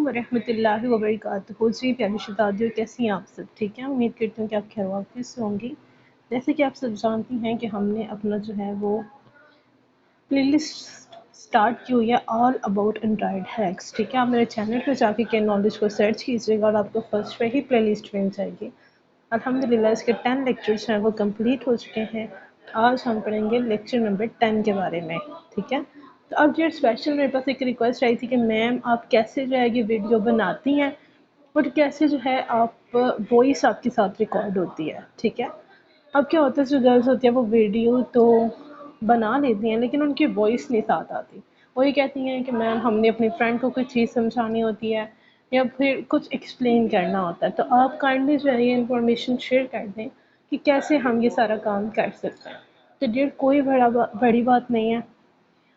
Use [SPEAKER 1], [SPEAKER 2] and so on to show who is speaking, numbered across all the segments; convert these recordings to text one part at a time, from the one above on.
[SPEAKER 1] वरहमतुल्लाहि वबरकातुहू। जी प्यारी शहजादियों, कैसी हैं आप सब? ठीक है, उम्मीद करती हूँ कि आप खैरियत से होंगी। जैसे कि आप सब जानती हैं कि हमने अपना जो है वो प्लेलिस्ट स्टार्ट की हुई है ऑल अबाउट एंड्रॉयड हैक्स। ठीक है, आप मेरे चैनल पर जाके के नॉलेज को सर्च कीजिएगा और आपको फर्स्ट पे ही प्लेलिस्ट मिल जाएगी। अल्हम्दुलिल्लाह इसके 10 लेक्चर्स हैं वो कंप्लीट हो चुके हैं। आज हम पढ़ेंगे लेक्चर नंबर 10 के बारे में। ठीक है, तो अब जो स्पेशल मेरे पास एक रिक्वेस्ट आई थी कि मैम आप कैसे जो है ये वीडियो बनाती हैं और कैसे जो है आप वॉइस आपके साथ रिकॉर्ड होती है। ठीक है, अब क्या होता है जो गर्ल्स होती है वो वीडियो तो बना लेती हैं लेकिन उनकी वॉइस नहीं साथ आती। वो ये कहती हैं कि मैम हमने अपनी फ्रेंड को कोई चीज़ समझानी होती है या फिर कुछ एक्सप्लेन करना होता है, तो आप काइंडली जो है ये इन्फॉर्मेशन शेयर कर दें कि कैसे हम ये सारा काम कर सकते हैं। तो डियर कोई बड़ी बात नहीं है,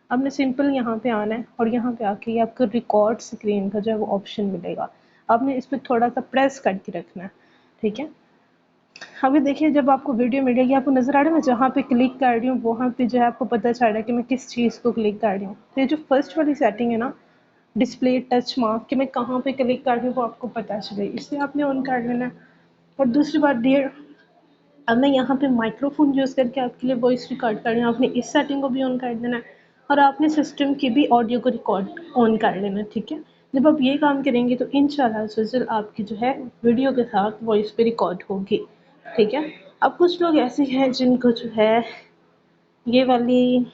[SPEAKER 1] आपने सिंपल यहाँ पे आना है और यहाँ पे आके ये आपको रिकॉर्ड स्क्रीन का जो है वो ऑप्शन मिलेगा। आपने इस पर थोड़ा सा प्रेस करके रखना है। ठीक है, अभी देखिए जब आपको वीडियो मिलेगी आपको नज़र आ रहा है मैं जहाँ पे क्लिक कर रही हूँ वहाँ पे जो है आपको पता चल रहा है कि मैं किस चीज़ को क्लिक कर रही हूँ। तो ये जो फर्स्ट वाली सेटिंग है ना, डिस्प्ले टच मार्क, कि मैं कहाँ पे क्लिक कर रही हूँ वो आपको पता चले, इसलिए आपने ऑन कर लेना है। और दूसरी बात डियर, अब मैं यहाँ पे माइक्रोफोन यूज़ करके आपके लिए वॉइस रिकॉर्ड कर रही हूँ, आपने इस सेटिंग को भी ऑन कर देना है और आपने सिस्टम की भी ऑडियो को रिकॉर्ड ऑन कर लेना है। ठीक है, जब आप ये काम करेंगे तो इंशाल्लाह आपकी जो है वीडियो के साथ वॉइस पे रिकॉर्ड होगी। ठीक है, अब कुछ लोग ऐसे हैं जिनको जो है ये वाली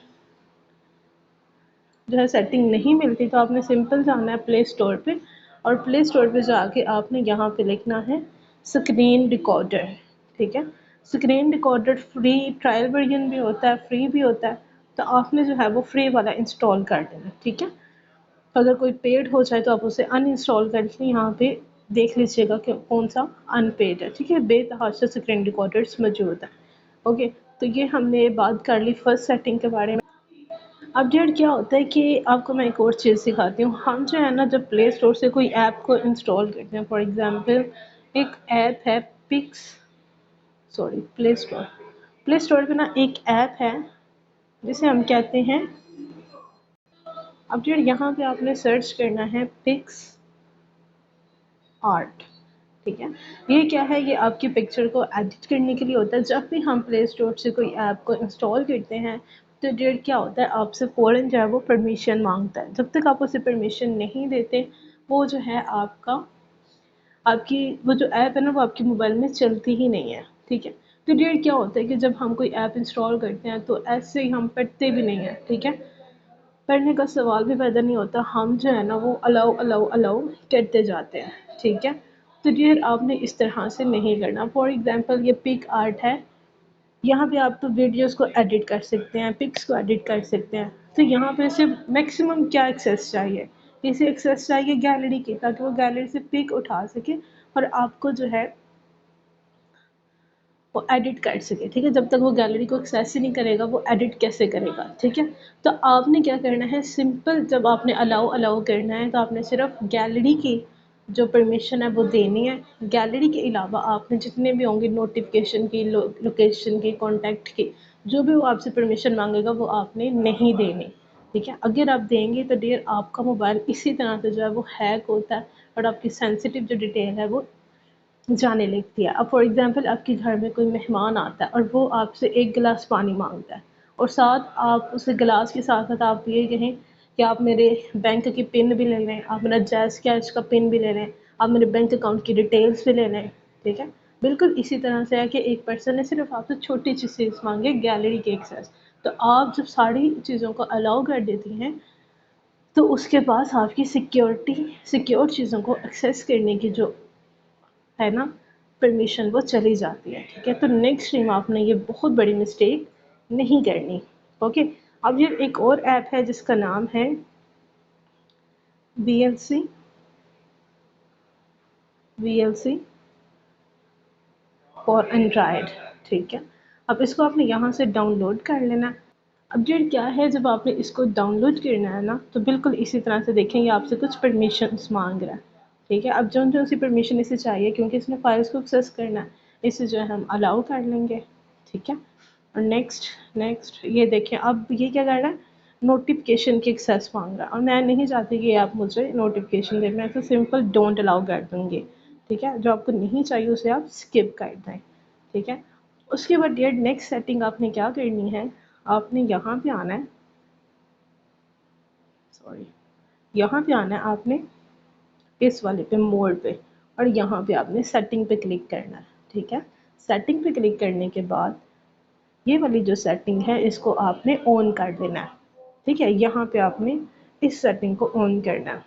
[SPEAKER 1] जो है सेटिंग नहीं मिलती, तो आपने सिंपल जाना है प्ले स्टोर पे और प्ले स्टोर पे जाके आपने यहाँ पे लिखना है स्क्रीन रिकॉर्डर। ठीक है, screen recorder free trial version भी होता है, फ्री भी होता है, तो आपने जो है वो फ्री वाला इंस्टॉल कर देना। ठीक है, अगर कोई पेड हो जाए तो आप उसे अनइंस्टॉल करके यहाँ पे देख लीजिएगा कि कौन सा अनपेड है। ठीक है, बेतहाशा स्क्रीन रिकॉर्डर्स मौजूद है। ओके, तो ये हमने बात कर ली फर्स्ट सेटिंग के बारे में। अब डेट क्या होता है कि आपको मैं एक और चीज़ सिखाती हूँ। हम जो है ना जब प्ले स्टोर से कोई ऐप को इंस्टॉल करते हैं, फॉर एग्जांपल एक ऐप है प्ले स्टोर पे ना एक ऐप है जिसे हम कहते हैं, अब डेट यहाँ पे आपने सर्च करना है पिक्स आर्ट। ठीक है, ये क्या है, ये आपकी पिक्चर को एडिट करने के लिए होता है। जब भी हम प्ले स्टोर से कोई ऐप को इंस्टॉल करते हैं तो डेट क्या होता है, आपसे फ़ौरन जो है वो परमिशन मांगता है। जब तक आप उसे परमिशन नहीं देते वो जो है आपकी वो जो ऐप है ना वो आपके मोबाइल में चलती ही नहीं है। ठीक है, तो डेट क्या होता है कि जब हम कोई ऐप इंस्टॉल करते हैं तो ऐसे ही हम पढ़ते भी नहीं हैं। ठीक है, पढ़ने का सवाल भी पैदा नहीं होता, हम जो है ना वो अलाउ अलाउ अलाउ करते जाते हैं। ठीक है, तो डियर आपने इस तरह से नहीं करना। फॉर एग्जांपल ये पिक आर्ट है, यहाँ पे आप तो वीडियोस को एडिट कर सकते हैं, पिक्स को एडिट कर सकते हैं। तो यहाँ पे सिर्फ मैक्सिमम क्या एक्सेस चाहिए, इसे एक्सेस चाहिए गैलरी की, ताकि वो गैलरी से पिक उठा सके और आपको जो है वो एडिट कर सके। ठीक है, जब तक वो गैलरी को एक्सेस ही नहीं करेगा वो एडिट कैसे करेगा। ठीक है, तो आपने क्या करना है, सिंपल जब आपने अलाउ अलाउ करना है तो आपने सिर्फ गैलरी की जो परमिशन है वो देनी है। गैलरी के अलावा आपने जितने भी होंगे नोटिफिकेशन की, लोकेशन की, कॉन्टैक्ट की, जो भी वो आपसे परमिशन मांगेगा वो आपने नहीं देनी। ठीक है, अगर आप देंगे तो डियर आपका मोबाइल इसी तरह से जो है वो हैक होता है और आपकी सेंसिटिव जो डिटेल है वो जाने लगती है। अब फॉर एग्ज़ाम्पल आपके घर में कोई मेहमान आता है और वो आपसे एक गिलास पानी मांगता है और साथ आप उस गिलास के साथ साथ आप ये कहें कि आप मेरे बैंक की पिन भी ले लें, आप मेरा जैज़ कैश का पिन भी ले लें, आप मेरे बैंक अकाउंट की डिटेल्स भी ले लें। ठीक है, बिल्कुल इसी तरह से है कि एक पर्सन ने सिर्फ आपसे छोटी सी चीज़ मांगी, गैलरी की एक्सेस। तो आप जब सारी चीज़ों को अलाउ कर देती हैं तो उसके पास आपकी सिक्योर चीज़ों को एक्सेस करने की जो है ना परमिशन वो चली जाती है। ठीक है, तो नेक्स्ट टाइम आपने ये बहुत बड़ी मिस्टेक नहीं करनी। ओके, अब ये एक और ऐप है जिसका नाम है VLC फॉर एंड्रॉयड। ठीक है, अब इसको आपने यहाँ से डाउनलोड कर लेना। अब जो क्या है, जब आपने इसको डाउनलोड करना है ना तो बिल्कुल इसी तरह से देखेंगे आपसे कुछ परमिशंस मांग रहा है। ठीक है, अब जो सी परमिशन इसे चाहिए क्योंकि इसने फाइल्स को एक्सेस करना है, इसे जो है हम अलाउ कर लेंगे। ठीक है, और नेक्स्ट नेक्स्ट ये देखें अब ये क्या कर रहा है, नोटिफिकेशन की एक्सेस मांग रहा है और मैं नहीं चाहती कि आप मुझे नोटिफिकेशन दें, मैं तो सिंपल डोंट अलाउ कर दूँगी। ठीक है, जो आपको नहीं चाहिए उसे आप स्किप कर दें। ठीक है, उसके बाद डियर नेक्स्ट सेटिंग आपने क्या करनी है, आपने यहाँ पे आना है, सॉरी, यहाँ पे आना है आपने इस वाले पे मोड पे, और यहाँ पे आपने सेटिंग पे क्लिक करना है। ठीक है, सेटिंग पे क्लिक करने के बाद ये वाली जो सेटिंग है इसको आपने ऑन कर देना है। ठीक है, यहाँ पे आपने इस सेटिंग को ऑन करना है,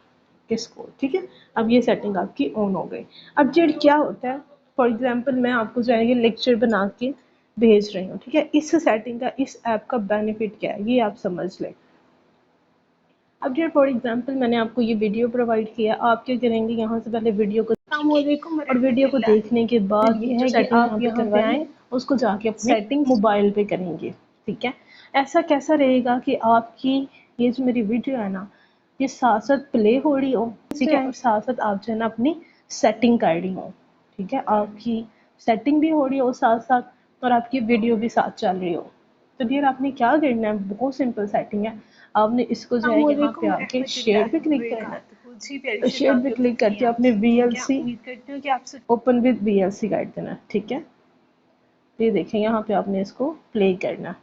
[SPEAKER 1] इसको। ठीक है, अब ये सेटिंग आपकी ऑन हो गई। अब जेड क्या होता है, फॉर एग्जांपल मैं आपको जो है ये लेक्चर बना के भेज रही हूँ। ठीक है, इस सेटिंग का, इस ऐप का बेनिफिट क्या है ये आप समझ लें। अब यार फॉर एग्जांपल मैंने आपको ये वीडियो प्रोवाइड किया, आप क्या करेंगे, यहाँ से पहले वीडियो को और वीडियो को देखने के बाद ये है कि आप यहाँ पे आए, उसको जाके अपने सेटिंग मोबाइल पे करेंगे। ठीक है, ऐसा कैसा रहेगा कि आपकी ये जो मेरी वीडियो है ना, ये साथ साथ प्ले हो रही हो। ठीक है, और साथ साथ आप जो है ना अपनी सेटिंग कर रही हो। ठीक है, आपकी सेटिंग भी हो रही हो साथ साथ और आपकी वीडियो भी साथ चल रही हो। तो डियर आपने क्या करना है, बहुत सिंपल सेटिंग है। आपने इसको जो है यहाँ पे आके शेयर पे क्लिक करना है, तो शेयर पे क्लिक करके आपने VLC ओपन विद VLC कर देना है। ठीक है, तो ये देखें यहाँ पे आपने इसको प्ले करना।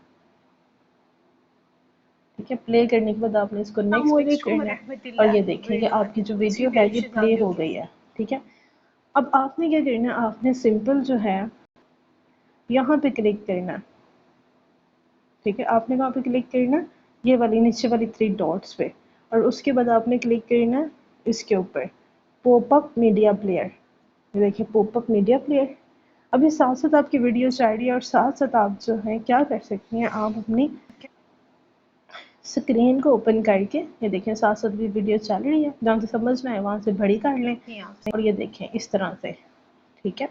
[SPEAKER 1] ठीक है, प्ले करने के बाद आपने इसको नेक्स्ट करना है और ये देखें कि आपकी जो वीडियो है ये प्ले हो गई है। ठीक है, अब आपने क्या करना है, आपने सिंपल जो है यहाँ पे क्लिक करना है। ठीक है, आपने वहाँ पे क्लिक करना है ये वाली नीचे वाली 3 डॉट्स पे, और उसके बाद आपने क्लिक करना है इसके ऊपर पॉपअप मीडिया प्लेयर। ये देखिए पॉपअप मीडिया प्लेयर। अब ये साथ साथ आपकी वीडियो चल रही है और साथ साथ आप जो है क्या कर सकती हैं, आप अपनी स्क्रीन को ओपन करके ये देखें साथ साथ भी वीडियो चल रही है, जहाँ से समझ में आए वहाँ से बड़ी कर लें और ये देखें इस तरह से। ठीक है,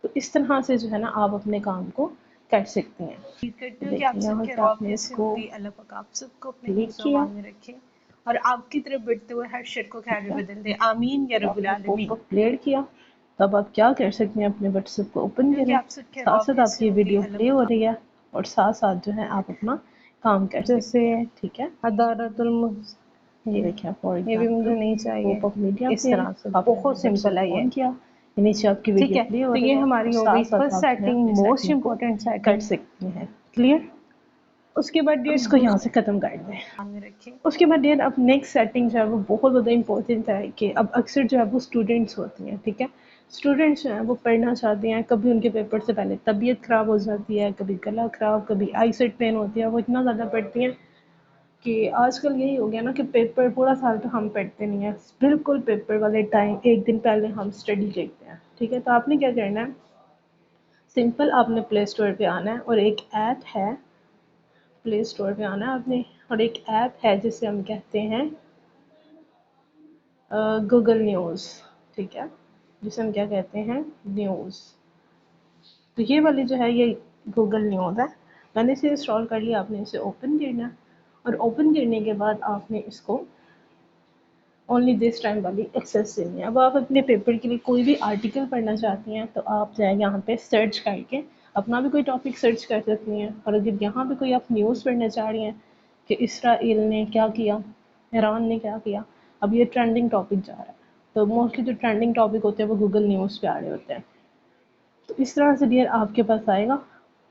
[SPEAKER 1] तो इस तरह से जो है ना आप अपने काम को कर सकती हैं। देखिए यहाँ से आपने इसको क्लिक किया
[SPEAKER 2] और आपकी तरफ बढ़ते हुए हर शर को खैर बदल दे, आमीन या रब्बुल आलमीन।
[SPEAKER 1] पॉपअप प्ले किया, तब आप क्या कर सकते हैं, अपने व्हाट्सएप को ओपन करें, साथ साथ आपकी वीडियो प्ले हो रही है और साथ साथ जो है आप अपना काम कर सकते हैं। ठीक है, ये देखिए फॉर
[SPEAKER 2] ये भी मुझे नहीं चाहिए।
[SPEAKER 1] पॉपअप मीडिया
[SPEAKER 2] इस तरह से बहुत सिंपल है ये।
[SPEAKER 1] किया, नीचे आपकी
[SPEAKER 2] ठीक
[SPEAKER 1] वीडियो
[SPEAKER 2] है,
[SPEAKER 1] प्ले हो
[SPEAKER 2] तो
[SPEAKER 1] रही
[SPEAKER 2] ये
[SPEAKER 1] है,
[SPEAKER 2] हमारी हो गई फर्स्ट सेटिंग, मोस्ट इम्पोर्टेंट
[SPEAKER 1] कर
[SPEAKER 2] सेटिंग।
[SPEAKER 1] सकती हैं। क्लियर,
[SPEAKER 2] उसके बाद
[SPEAKER 1] इसको यहाँ से ख़त्म कर दें।
[SPEAKER 2] रखें।
[SPEAKER 1] उसके बाद डियर अब नेक्स्ट सेटिंग जो है वो बहुत ज़्यादा इंपॉर्टेंट है कि अब अक्सर जो है वो स्टूडेंट्स होती हैं। ठीक है, स्टूडेंट्स जो हैं वो पढ़ना चाहते हैं, कभी उनके पेपर से पहले तबीयत ख़राब हो जाती है, कभी गला ख़राब, कभी आई सेट पेन होती है, वो इतना ज़्यादा पढ़ती हैं कि आजकल यही हो गया ना कि पेपर पूरा साल तो हम पढ़ते नहीं हैं, बिल्कुल पेपर वाले टाइम एक दिन पहले हम स्टडी देखते हैं। ठीक है, तो आपने क्या करना है, सिंपल आपने प्ले स्टोर पे आना है और एक ऐप है, प्ले स्टोर पे आना है आपने और एक ऐप है जिसे हम कहते हैं गूगल न्यूज़। ठीक है, जिसे हम क्या कहते हैं, न्यूज़। तो ये वाली जो है ये गूगल न्यूज़ है, मैंने इसे इंस्टॉल कर लिया, आपने इसे ओपन करना है और ओपन करने के बाद आपने इसको ओनली दिस टाइम वाली एक्सेस देनी है। अब आप अपने पेपर के लिए कोई भी आर्टिकल पढ़ना चाहती हैं तो आप जो है यहाँ पे सर्च करके अपना भी कोई टॉपिक सर्च कर सकती हैं, और अगर यहाँ पे कोई आप न्यूज़ पढ़ना चाह रही हैं कि इसराइल ने क्या किया, ईरान ने क्या किया, अब ये ट्रेंडिंग टॉपिक जा रहा है, तो मोस्टली जो ट्रेंडिंग टॉपिक होते हैं वो गूगल न्यूज़ पे आ रहे होते हैं। तो इस तरह से डियर आपके पास आएगा,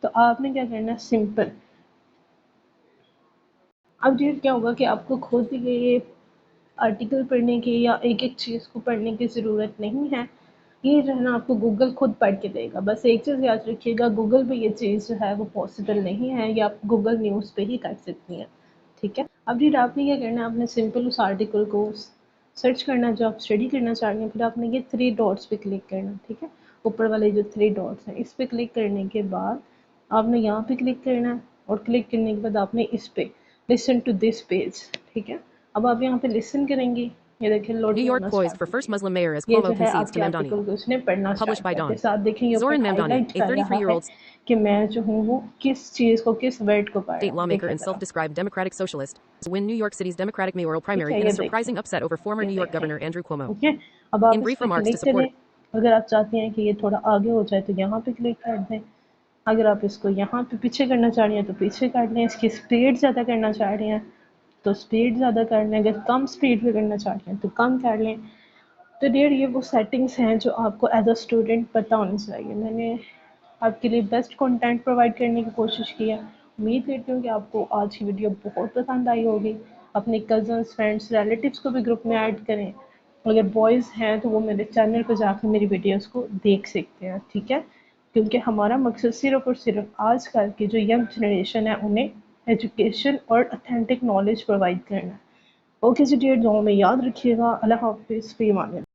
[SPEAKER 1] तो आपने क्या करना है, सिंपल। अब डियर क्या होगा कि आपको खुद ये आर्टिकल पढ़ने की या एक एक चीज़ को पढ़ने की ज़रूरत नहीं है, ये जो है ना आपको गूगल खुद पढ़ के देगा। बस एक चीज़ याद रखिएगा, गूगल पे ये चीज़ जो है वो पॉसिबल नहीं है, या आप गूगल न्यूज़ पे ही कर सकती हैं। ठीक है, अब जी आपने क्या करना है, आपने सिंपल उस आर्टिकल को सर्च करना जो आप स्टडी करना चाह रही हैं, फिर आपने ये 3 डॉट्स पे क्लिक करना। ठीक है, ऊपर वाले जो 3 डॉट्स हैं इस पर क्लिक करने के बाद आपने यहाँ पे क्लिक करना है और क्लिक करने के बाद आपने इस पे लिसन टू दिस पेज। ठीक है, अब आप यहाँ पे लिसन करेंगी, ये देखिए
[SPEAKER 3] New
[SPEAKER 1] लोडिंग
[SPEAKER 3] York
[SPEAKER 1] होना
[SPEAKER 3] poised
[SPEAKER 1] स्टार्ट
[SPEAKER 3] for
[SPEAKER 1] हो
[SPEAKER 3] first
[SPEAKER 1] गई है।
[SPEAKER 3] Muslim mayor as
[SPEAKER 1] ये
[SPEAKER 3] Cuomo
[SPEAKER 1] जो है
[SPEAKER 3] concedes to
[SPEAKER 1] आपके
[SPEAKER 3] Mamdani.
[SPEAKER 1] आर्टिकल को उसने पढ़ना
[SPEAKER 3] Published
[SPEAKER 1] स्टार्ट
[SPEAKER 3] by
[SPEAKER 1] कर दिया,
[SPEAKER 3] Dawn.
[SPEAKER 1] साथ देखिए ऊपर
[SPEAKER 3] Zoran Mamdani,
[SPEAKER 1] हाईलाइट
[SPEAKER 3] a
[SPEAKER 1] कर रहा है
[SPEAKER 3] 33-year-old
[SPEAKER 1] कि मैं जो हूँ वो किस चीज़ को, किस वर्ड को पढ़ रहा
[SPEAKER 3] state
[SPEAKER 1] हूँ।
[SPEAKER 3] lawmaker
[SPEAKER 1] देखिए
[SPEAKER 3] and
[SPEAKER 1] ज़रा,
[SPEAKER 3] self-described Democratic socialist, to win New York City's Democratic mayoral
[SPEAKER 1] ठीक
[SPEAKER 3] primary
[SPEAKER 1] है,
[SPEAKER 3] in
[SPEAKER 1] ये
[SPEAKER 3] a
[SPEAKER 1] देखें,
[SPEAKER 3] surprising upset over former
[SPEAKER 1] ये
[SPEAKER 3] New York
[SPEAKER 1] देखें।
[SPEAKER 3] Governor Andrew Cuomo.
[SPEAKER 1] ओके, अब आप
[SPEAKER 3] In
[SPEAKER 1] इस
[SPEAKER 3] brief
[SPEAKER 1] पर
[SPEAKER 3] remarks to
[SPEAKER 1] क्लिक
[SPEAKER 3] support
[SPEAKER 1] करें, अगर आप चाहती हैं कि ये थोड़ा आगे हो जाए तो यहाँ पे क्लिक कर दें, अगर आप इसको यहाँ पे पीछे करना चाह रही हैं तो पीछे कर लें, इसकी स्पीड ज़्यादा करना चाह रही हैं तो स्पीड ज़्यादा कर लें, अगर कम स्पीड पे करना चाह रही हैं तो कम कर लें। तो डियर ये वो सेटिंग्स हैं जो आपको एज अ स्टूडेंट पता होनी चाहिए। मैंने आपके लिए बेस्ट कंटेंट प्रोवाइड करने की कोशिश की है। उम्मीद करती हूँ कि आपको आज की वीडियो बहुत पसंद आई होगी। अपने कज़न्स, फ्रेंड्स, रिलेटिव्स को भी ग्रुप में ऐड करें। अगर बॉयज़ हैं तो वो मेरे चैनल पर जाकर मेरी वीडियोस को देख सकते हैं, ठीक है? क्योंकि हमारा मकसद सिर्फ़ और सिर्फ आजकल की जो यंग जनरेशन है उन्हें एजुकेशन और ऑथेंटिक नॉलेज प्रोवाइड करना है। ओके जी डियर, दुआओं में याद रखिएगा। अल्लाह हाफ़िज़, फ़ी अमान अल्लाह।